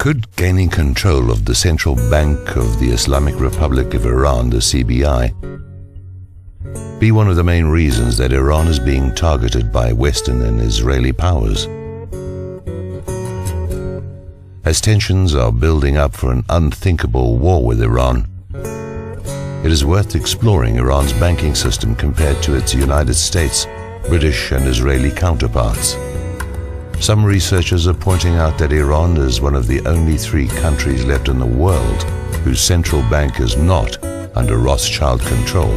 Could gaining control of the Central Bank of the Islamic Republic of Iran, the CBI, be one of the main reasons that Iran is being targeted by Western and Israeli powers? As tensions are building up for an unthinkable war with Iran, it is worth exploring Iran's banking system compared to its United States, British and Israeli counterparts. Some researchers are pointing out that Iran is one of the only 3 countries left in the world whose central bank is not under Rothschild control.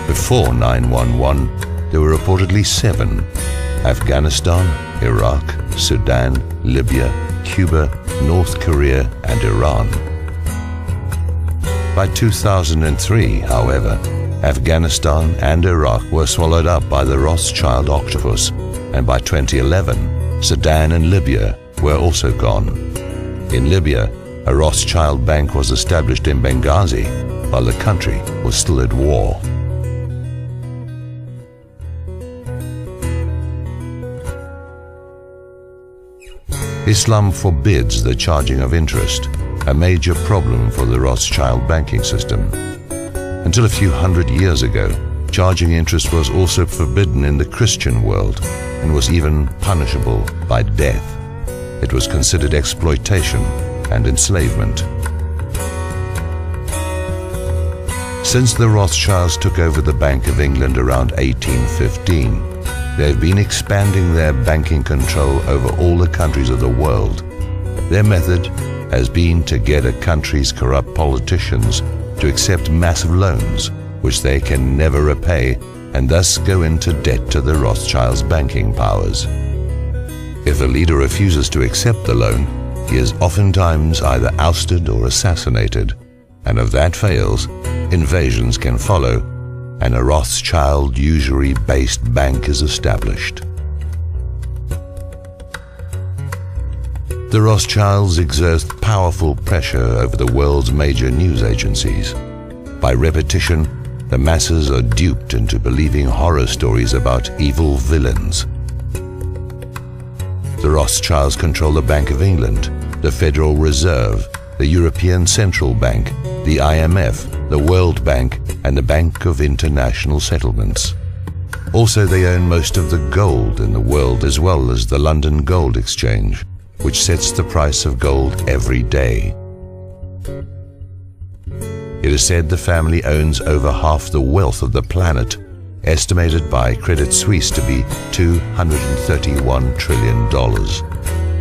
Before 9/11, there were reportedly 7: Afghanistan, Iraq, Sudan, Libya, Cuba, North Korea, and Iran. By 2003, however, Afghanistan and Iraq were swallowed up by the Rothschild octopus, and by 2011, Sudan and Libya were also gone. In Libya, a Rothschild bank was established in Benghazi, while the country was still at war. Islam forbids the charging of interest, a major problem for the Rothschild banking system. Until a few hundred years ago, charging interest was also forbidden in the Christian world and was even punishable by death. It was considered exploitation and enslavement. Since the Rothschilds took over the Bank of England around 1815, they've been expanding their banking control over all the countries of the world. Their method has been to get a country's corrupt politicians to accept massive loans, which they can never repay, and thus go into debt to the Rothschilds' banking powers. If a leader refuses to accept the loan, he is oftentimes either ousted or assassinated, and if that fails, invasions can follow, and a Rothschild usury-based bank is established. The Rothschilds exert powerful pressure over the world's major news agencies. By repetition, the masses are duped into believing horror stories about evil villains. The Rothschilds control the Bank of England, the Federal Reserve, the European Central Bank, the IMF, the World Bank, and the Bank of International Settlements. Also, they own most of the gold in the world, as well as the London Gold Exchange, which sets the price of gold every day. It is said the family owns over half the wealth of the planet, estimated by Credit Suisse to be $231 trillion,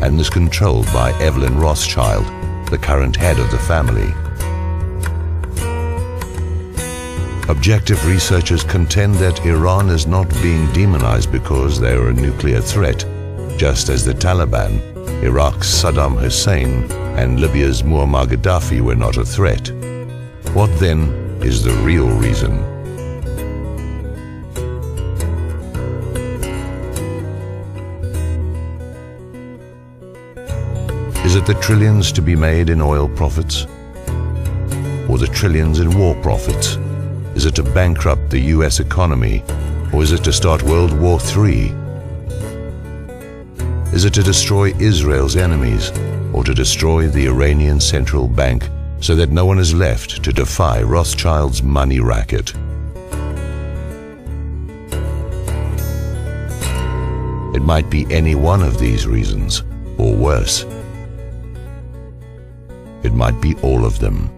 and is controlled by Evelyn Rothschild, the current head of the family. Objective researchers contend that Iran is not being demonized because they are a nuclear threat, just as the Taliban, Iraq's Saddam Hussein, and Libya's Muammar Gaddafi were not a threat. What then is the real reason? Is it the trillions to be made in oil profits? Or the trillions in war profits? Is it to bankrupt the US economy? Or is it to start World War III? Is it to destroy Israel's enemies? Or to destroy the Iranian Central Bank so that no one is left to defy Rothschild's money racket? It might be any one of these reasons, or worse. It might be all of them.